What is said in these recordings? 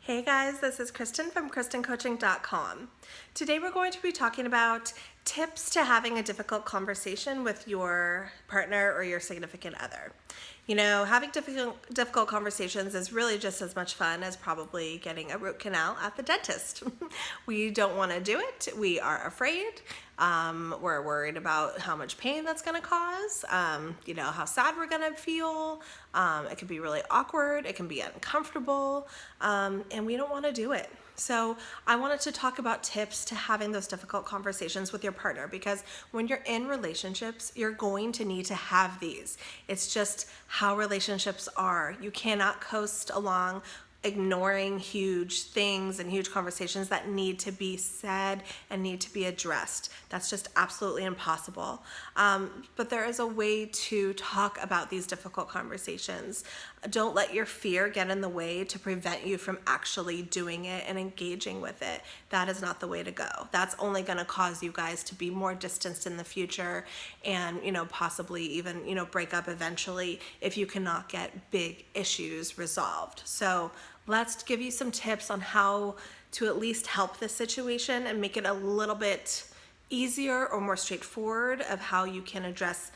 Hey guys, this is Kristen from KristenCoaching.com. Today we're going to be talking about tips to having a difficult conversation with your partner or your significant other. You know, having difficult conversations is really just as much fun as probably getting a root canal at the dentist. We don't want to do it. We are afraid. We're worried about how much pain that's going to cause, how sad we're going to feel. It can be really awkward. It can be uncomfortable, and we don't want to do it. So I wanted to talk about tips to having those difficult conversations with your partner, because when you're in relationships, you're going to need to have these. It's just how relationships are. You cannot coast along ignoring huge things and huge conversations that need to be said and need to be addressed. That's just absolutely impossible. But there is a way to talk about these difficult conversations. Don't let your fear get in the way to prevent you from actually doing it and engaging with it. That is not the way to go. That's only going to cause you guys to be more distanced in the future and, possibly even, break up eventually if you cannot get big issues resolved. So let's give you some tips on how to at least help this situation and make it a little bit easier or more straightforward of how you can address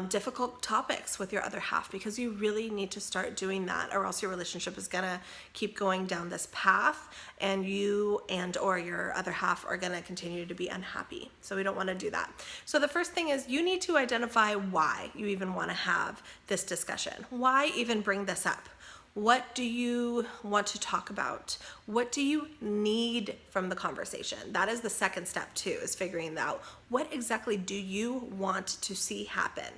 difficult topics with your other half, because you really need to start doing that, or else your relationship is gonna keep going down this path and you and or your other half are gonna continue to be unhappy. So we don't want to do that. So the first thing is you need to identify why you even want to have this discussion. Why even bring this up? What do you want to talk about? What do you need from the conversation? That is the second step too, is figuring out what exactly do you want to see happen.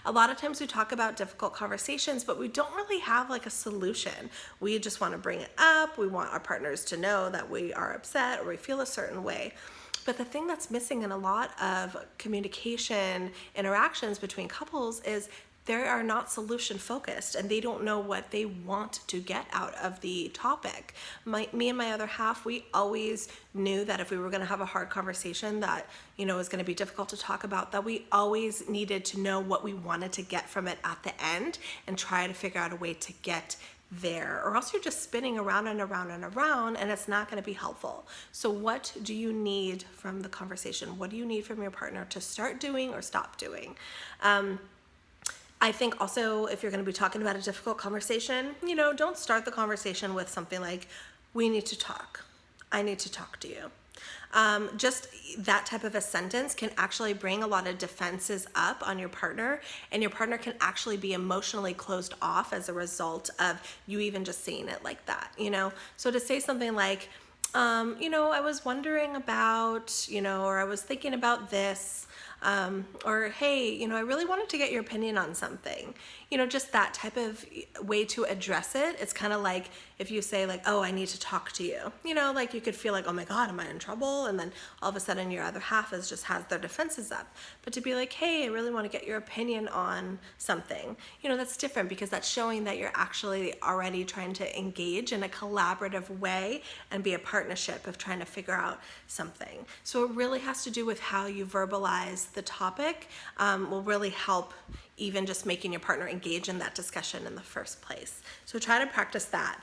A lot of times we talk about difficult conversations, but we don't really have like a solution. We just want to bring it up. We want our partners to know that we are upset or we feel a certain way. But the thing that's missing in a lot of communication interactions between couples is they are not solution focused and they don't know what they want to get out of the topic. Me and my other half, we always knew that if we were going to have a hard conversation that, was going to be difficult to talk about, that we always needed to know what we wanted to get from it at the end and try to figure out a way to get there, or else you're just spinning around and around and around and it's not going to be helpful. So what do you need from the conversation? What do you need from your partner to start doing or stop doing? I think also, if you're going to be talking about a difficult conversation, don't start the conversation with something like, we need to talk. I need to talk to you. Just that type of a sentence can actually bring a lot of defenses up on your partner, and your partner can actually be emotionally closed off as a result of you even just saying it like that, So to say something like, I was wondering about, or I was thinking about this, or hey, I really wanted to get your opinion on something. Just that type of way to address it. It's kind of like if you say like, oh, I need to talk to you. Like you could feel like, oh my God, am I in trouble? And then all of a sudden your other half has their defenses up. But to be like, hey, I really want to get your opinion on something. That's different, because that's showing that you're actually already trying to engage in a collaborative way and be a partnership of trying to figure out something. So it really has to do with how you verbalize the topic, will really help even just making your partner engage in that discussion in the first place. So try to practice that.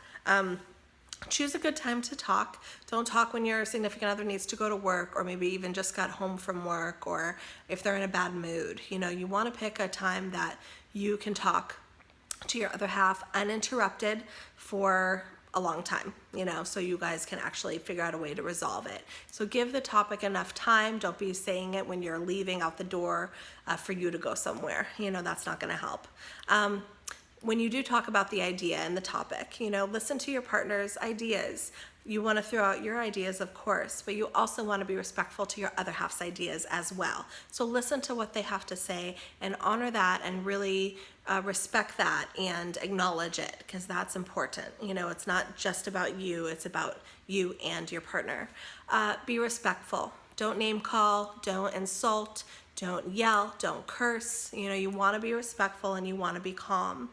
Choose a good time to talk. Don't talk when your significant other needs to go to work, or maybe even just got home from work, or if they're in a bad mood. You want to pick a time that you can talk to your other half uninterrupted for a long time, so you guys can actually figure out a way to resolve it. So give the topic enough time. Don't be saying it when you're leaving out the door for you to go somewhere. That's not going to help. When you do talk about the idea and the topic, listen to your partner's ideas. You want to throw out your ideas, of course, but you also want to be respectful to your other half's ideas as well. So listen to what they have to say and honor that, and really respect that and acknowledge it, because that's important. It's not just about you, it's about you and your partner. Be respectful. Don't name call, don't insult, Don't yell, don't curse. You want to be respectful and you want to be calm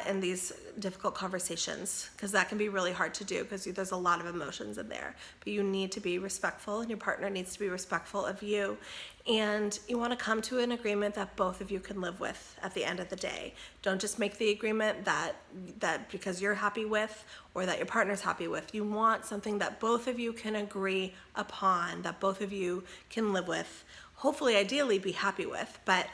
in these difficult conversations, because that can be really hard to do because there's a lot of emotions in there. But you need to be respectful and your partner needs to be respectful of you. And you want to come to an agreement that both of you can live with at the end of the day. Don't just make the agreement that because you're happy with or that your partner's happy with. You want something that both of you can agree upon, that both of you can live with. Hopefully, ideally, be happy with, but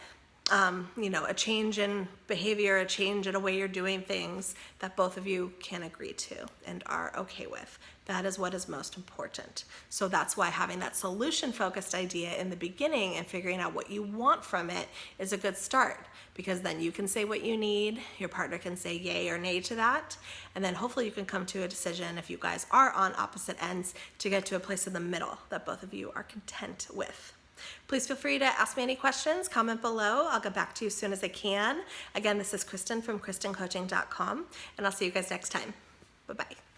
a change in behavior, a change in a way you're doing things that both of you can agree to and are okay with. That is what is most important. So that's why having that solution-focused idea in the beginning and figuring out what you want from it is a good start, because then you can say what you need, your partner can say yay or nay to that, and then hopefully you can come to a decision, if you guys are on opposite ends, to get to a place in the middle that both of you are content with. Please feel free to ask me any questions, comment below. I'll get back to you as soon as I can. Again, this is Kristen from KristenCoaching.com, and I'll see you guys next time. Bye-bye.